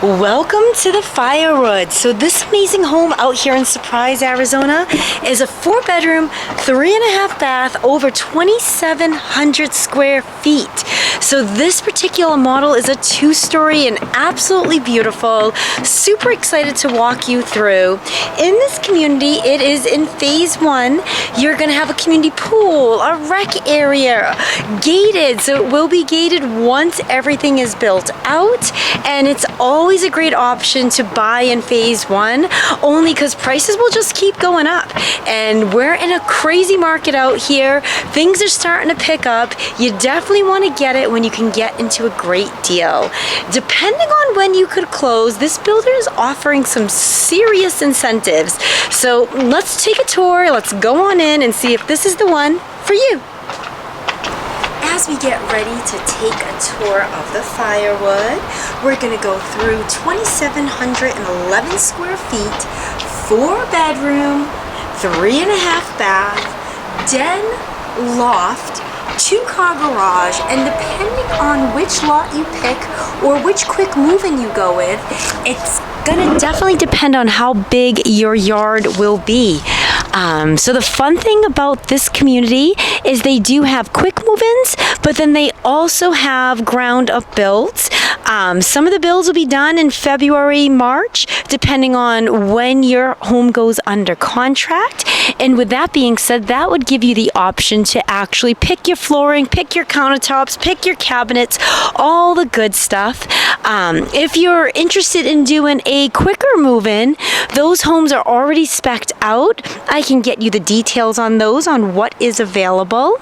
Welcome to the Firewood. So this amazing home out here in Surprise, Arizona is a 4-bedroom, 3.5 bath, over 2,700 square feet. So this particular model is a 2-story and absolutely beautiful. Super excited to walk you through. In this community, it is in phase 1. You're gonna have a community pool, a rec area, gated. So it will be gated once everything is built out, and it's always a great option to buy in phase 1, only because prices will just keep going up. And we're in a crazy market out here. Things are starting to pick up. You definitely want to get it when you can get into a great deal. Depending on when you could close, this builder is offering some serious incentives. So let's take a tour. Let's go on in and see if this is the one for you. As we get ready to take a tour of the Firewood, we're going to go through 2,711 square feet, 4-bedroom, 3.5 bath, den, loft, 2-car garage, and depending on which lot you pick or which quick move-in you go with, it's gonna definitely depend on how big your yard will be. So the fun thing about this community is they do have quick move-ins, but then they also have ground-up builds. Some of the builds will be done in February, March, depending on when your home goes under contract. And with that being said, that would give you the option to actually pick your flooring, pick your countertops, pick your cabinets, all the good stuff. If you're interested in doing a quicker move-in, those homes are already spec'd out. I can get you the details on those, on what is available.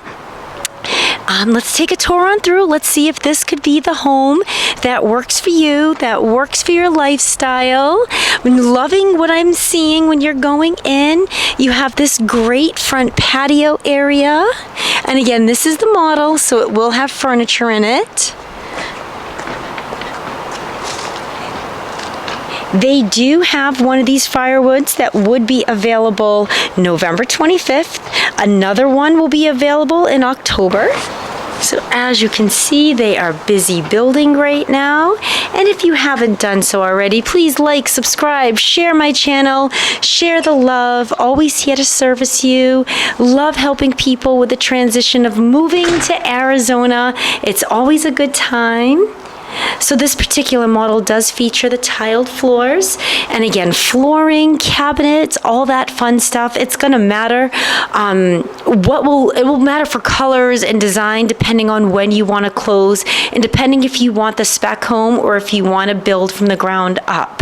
Let's take a tour on through. Let's see if this could be the home that works for you, that works for your lifestyle. I'm loving what I'm seeing when you're going in. You have this great front patio area. And again, this is the model, so it will have furniture in it. They do have one of these Firewoods that would be available November 25th. Another one will be available in October. So as you can see, they are busy building right now. And if you haven't done so already, please like, subscribe, share my channel, share the love. Always here to service you. Love helping people with the transition of moving to Arizona. It's always a good time. So this particular model does feature the tiled floors, and again, flooring, cabinets, all that fun stuff. It's gonna matter. It will matter for colors and design depending on when you want to close, and depending if you want the spec home or if you want to build from the ground up.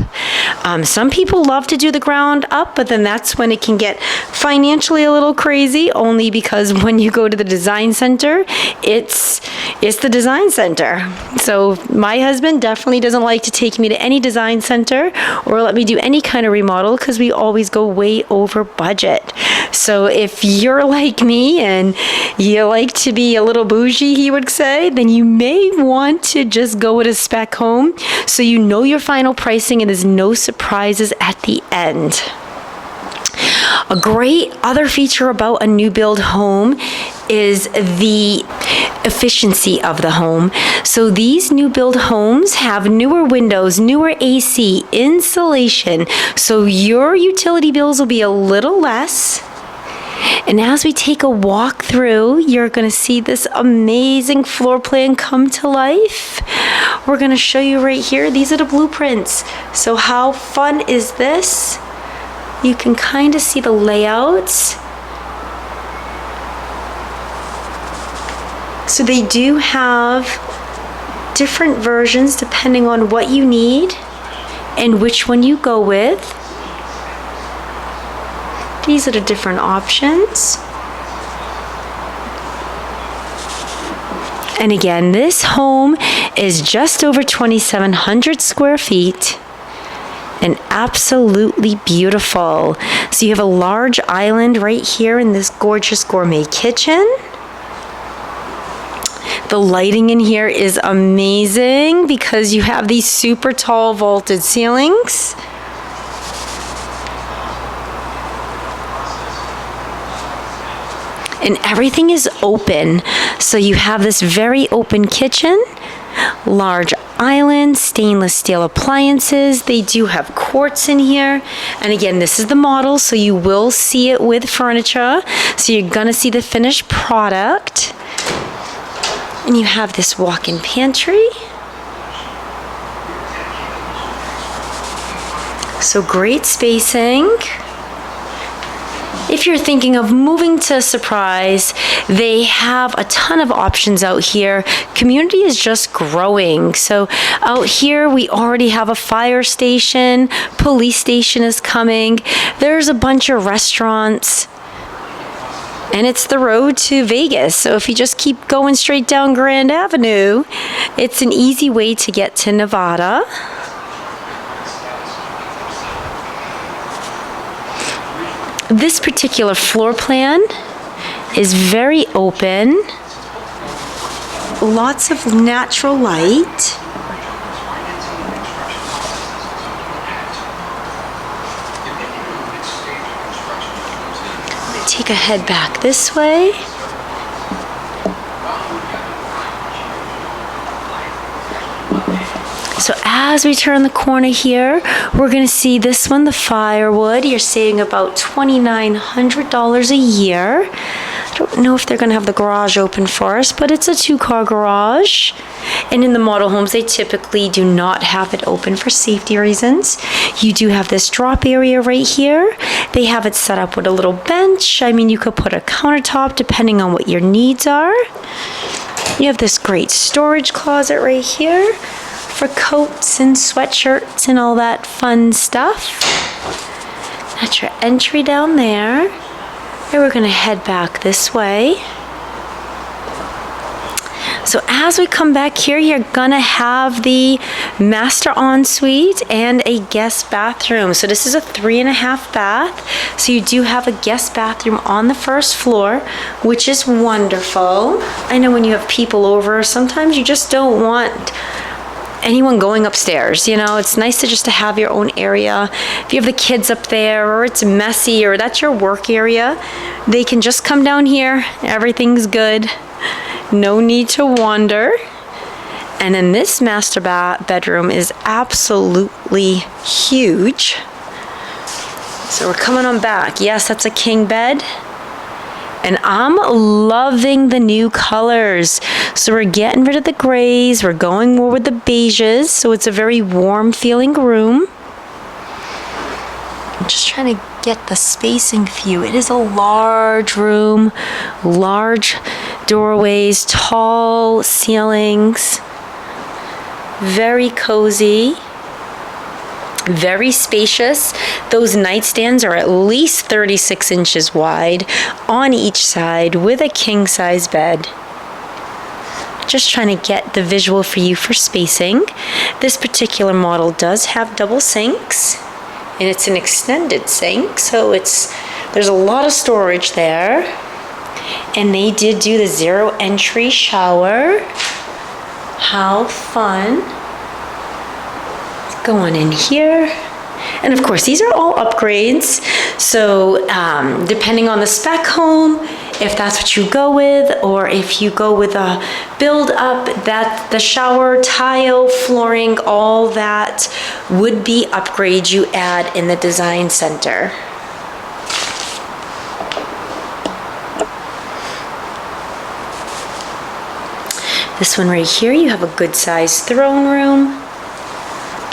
Some people love to do the ground up, but then that's when it can get financially a little crazy, only because when you go to the design center, it's the design center. So my husband definitely doesn't like to take me to any design center or let me do any kind of remodel because we always go way over budget. So if you're like me and you like to be a little bougie, he would say, then you may want to just go with a spec home so you know your final pricing and there's no surprises at the end. A great other feature about a new build home is the efficiency of the home. So these new build homes have newer windows, newer AC, insulation, so your utility bills will be a little less. And as we take a walk through, you're going to see this amazing floor plan come to life. We're going to show you right here. These are the blueprints. So how fun is this? You can kind of see the layouts. So they do have different versions depending on what you need and which one you go with. These are the different options. And again, this home is just over 2,700 square feet and absolutely beautiful. So you have a large island right here in this gorgeous gourmet kitchen. The lighting in here is amazing because you have these super tall vaulted ceilings. And everything is open. So you have this very open kitchen, large island, stainless steel appliances. They do have quartz in here. And again, this is the model, so you will see it with furniture. So you're gonna see the finished product. And you have this walk-in pantry. So great spacing. If you're thinking of moving to Surprise, they have a ton of options out here. Community is just growing. So out here, we already have a fire station, police station is coming. There's a bunch of restaurants. And it's the road to Vegas. So if you just keep going straight down Grand Avenue, it's an easy way to get to Nevada. This particular floor plan is very open, lots of natural light. Take a head back this way. So as we turn the corner here, we're gonna see this one, the Firewood. You're saving about $2,900 a year. I don't know if they're gonna have the garage open for us, but it's a 2-car garage. And in the model homes, they typically do not have it open for safety reasons. You do have this drop area right here. They have it set up with a little bench. I mean, you could put a countertop depending on what your needs are. You have this great storage closet right here for coats and sweatshirts and all that fun stuff. That's your entry down there. And we're gonna head back this way. So as we come back here, you're gonna have the master ensuite and a guest bathroom. So this is a 3.5 bath. So you do have a guest bathroom on the first floor, which is wonderful. I know when you have people over, sometimes you just don't want anyone going upstairs. You know, it's nice to have your own area. If you have the kids up there, or it's messy, or that's your work area, they can just come down here. Everything's good. No need to wander. And then this master bedroom is absolutely huge. So we're coming on back. Yes, that's a king bed. And I'm loving the new colors. So we're getting rid of the grays. We're going more with the beiges. So it's a very warm feeling room. I'm just trying to get the spacing for you. It is a large room, large doorways, tall ceilings, very cozy. Very spacious. Those nightstands are at least 36 inches wide on each side with a king size bed. Just trying to get the visual for you for spacing. This particular model does have double sinks, and it's an extended sink, so there's a lot of storage there. And they did do the 0 entry shower. How fun. Going in here. And of course, these are all upgrades. So depending on the spec home, if that's what you go with, or if you go with a build up, that the shower, tile, flooring, all that would be upgrades you add in the design center. This one right here, you have a good sized throne room.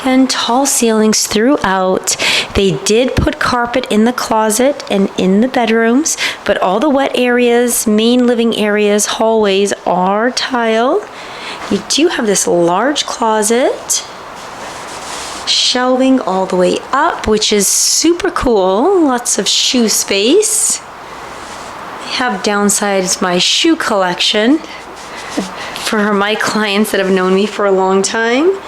Again, tall ceilings throughout. They did put carpet in the closet and in the bedrooms, but all the wet areas, main living areas, hallways are tile. You do have this large closet, shelving all the way up, which is super cool. Lots of shoe space. I have downsized my shoe collection. For my clients that have known me for a long time,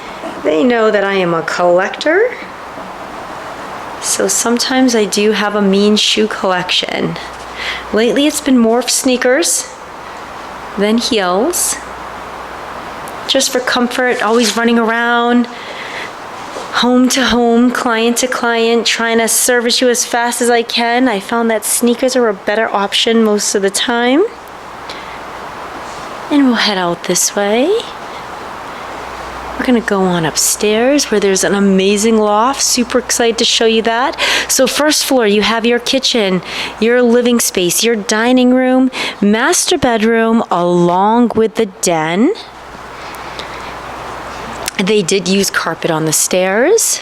they know that I am a collector. So sometimes I do have a mean shoe collection. Lately it's been more sneakers than heels. Just for comfort, always running around, home to home, client to client, trying to service you as fast as I can. I found that sneakers are a better option most of the time. And we'll head out this way. we're gonna go on upstairs where there's an amazing loft. Super excited to show you that. So first floor, you have your kitchen, your living space, your dining room, master bedroom, along with the den. They did use carpet on the stairs,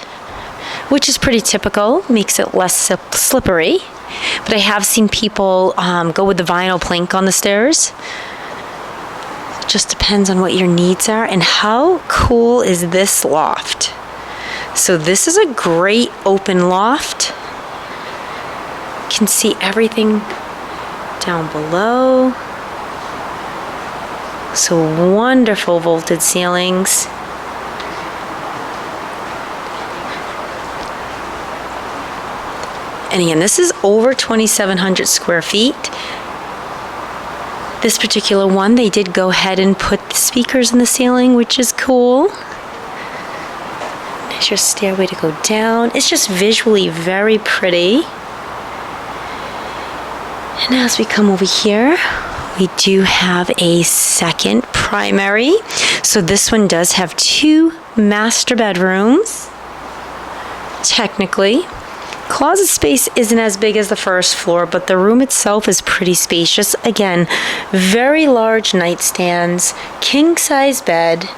which is pretty typical, makes it less slippery. But I have seen people go with the vinyl plank on the stairs. It just depends on what your needs are. And how cool is this loft? So this is a great open loft. You can see everything down below. So wonderful vaulted ceilings. And again, this is over 2,700 square feet. This particular one, they did go ahead and put the speakers in the ceiling, which is cool. There's your stairway to go down. It's just visually very pretty. And as we come over here, we do have a second primary. So this one does have 2 master bedrooms, technically. Closet space isn't as big as the first floor, but the room itself is pretty spacious. Again, very large nightstands, king size bed.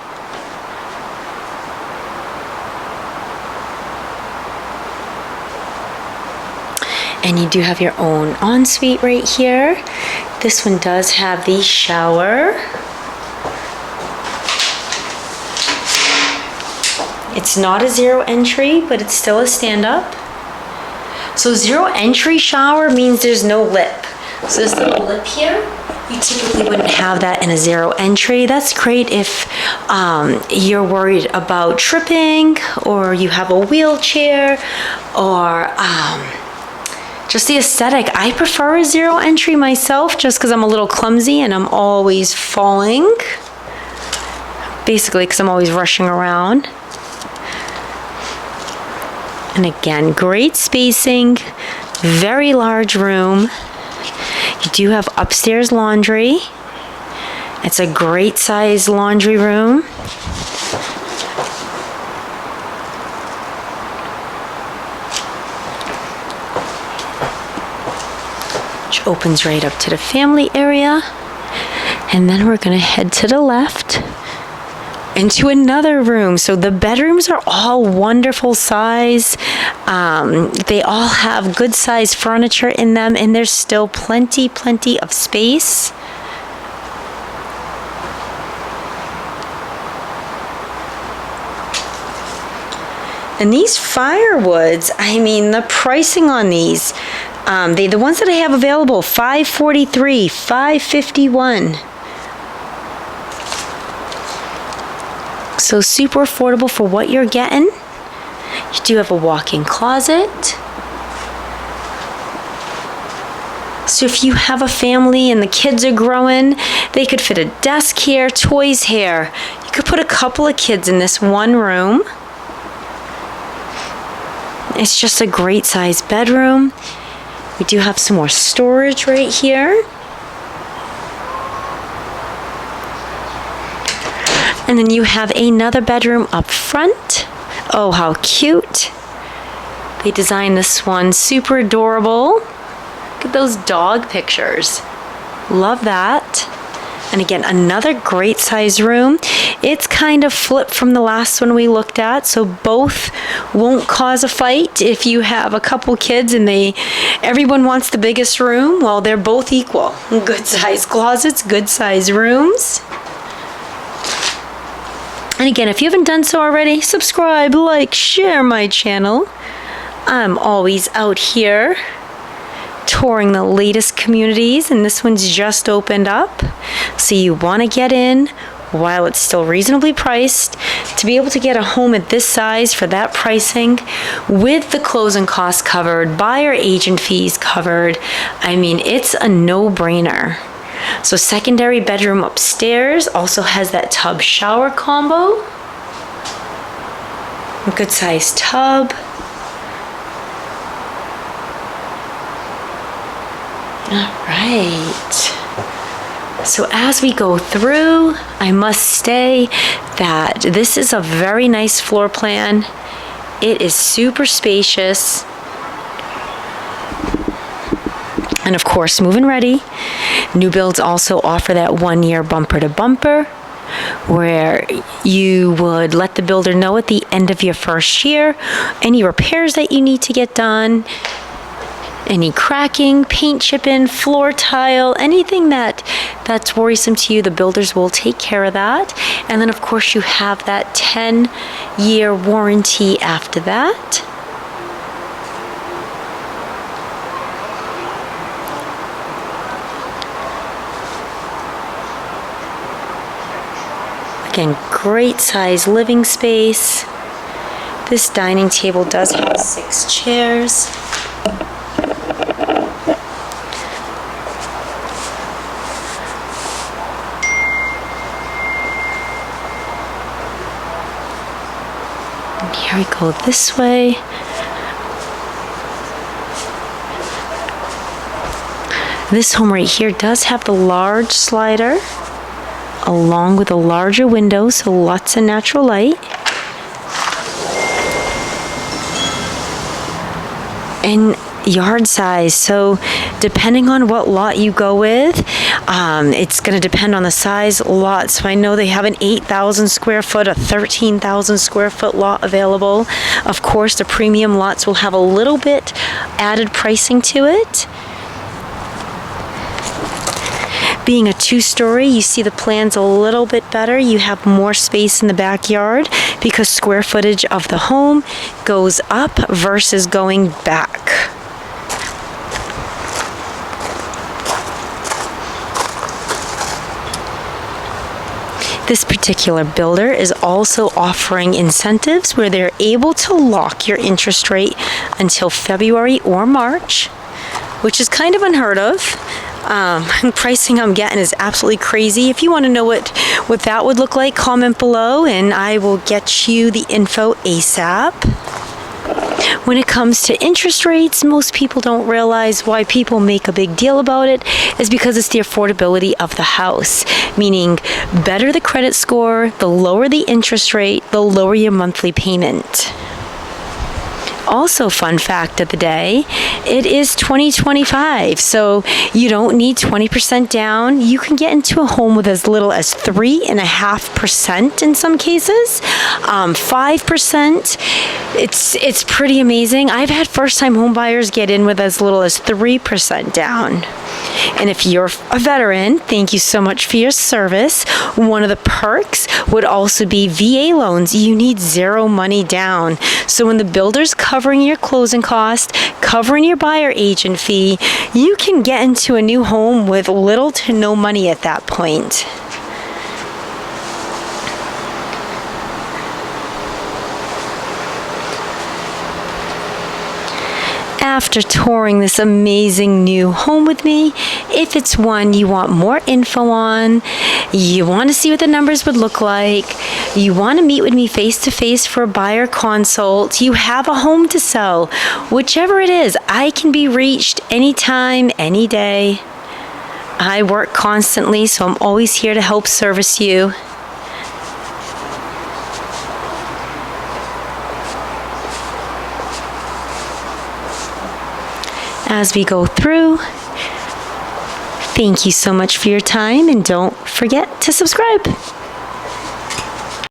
And you do have your own ensuite right here. This one does have the shower. It's not a zero entry, but it's still a stand-up. So zero entry shower means there's no lip. So this little lip here, you typically wouldn't have that in a zero entry. That's great if you're worried about tripping, or you have a wheelchair, or just the aesthetic. I prefer a zero entry myself just because I'm a little clumsy and I'm always falling. Basically because I'm always rushing around. And again, great spacing, very large room. You do have upstairs laundry. It's a great size laundry room. Which opens right up to the family area. And then we're gonna head to the left into another room. So the bedrooms are all wonderful size. They all have good size furniture in them, and there's still plenty of space. And these Firewoods, I mean, the pricing on these, the ones that I have available, $543, $551. So super affordable for what you're getting. You do have a walk-in closet. So if you have a family and the kids are growing, they could fit a desk here, toys here. You could put a couple of kids in this one room. It's just a great size bedroom. We do have some more storage right here. And then you have another bedroom up front. Oh, how cute. They designed this one super adorable. Look at those dog pictures. Love that. And again, another great size room. It's kind of flipped from the last one we looked at, so both won't cause a fight. If you have a couple kids and everyone wants the biggest room, well, they're both equal. Good size closets, good size rooms. And again, if you haven't done so already, subscribe, like, share my channel. I'm always out here touring the latest communities, and this one's just opened up. So you want to get in while it's still reasonably priced. To be able to get a home at this size for that pricing, with the closing costs covered, buyer agent fees covered, I mean, it's a no-brainer. So secondary bedroom upstairs also has that tub shower combo. A good sized tub. All right. So as we go through, I must say, that this is a very nice floor plan. It is super spacious. And of course, move-in ready. New builds also offer that 1-year bumper to bumper, where you would let the builder know at the end of your first year any repairs that you need to get done, any cracking, paint chipping, floor tile, anything that's worrisome to you, the builders will take care of that. And then of course you have that 10-year warranty after that. Again, great size living space. This dining table does have 6 chairs. And here we go this way. This home right here does have the large slider, along with a larger window, so lots of natural light. And yard size, so depending on what lot you go with, it's going to depend on the size lot. So I know they have an 8,000 square foot, a 13,000 square foot lot available. Of course, the premium lots will have a little bit added pricing to it. Being a 2-story, you see the plan's a little bit better. You have more space in the backyard because square footage of the home goes up versus going back. This particular builder is also offering incentives where they're able to lock your interest rate until February or March, which is kind of unheard of. Pricing I'm getting is absolutely crazy. If you want to know what that would look like, comment below and I will get you the info ASAP. When it comes to interest rates, most people don't realize why people make a big deal about it is because it's the affordability of the house. Meaning, better the credit score, the lower the interest rate, the lower your monthly payment. Also, fun fact of the day, it is 2025, so you don't need 20% down. You can get into a home with as little as 3.5% in some cases, 5%. It's pretty amazing. I've had first-time home buyers get in with as little as 3% down. And if you're a veteran, thank you so much for your service. One of the perks would also be VA loans. You need 0 money down. So when the builder's covering your closing cost, covering your buyer agent fee, you can get into a new home with little to no money at that point. After touring this amazing new home with me, if it's one you want more info on, you want to see what the numbers would look like, you want to meet with me face-to-face for a buyer consult, you have a home to sell, whichever it is, I can be reached anytime, any day. I work constantly, so I'm always here to help service you. As we go through, thank you so much for your time and don't forget to subscribe.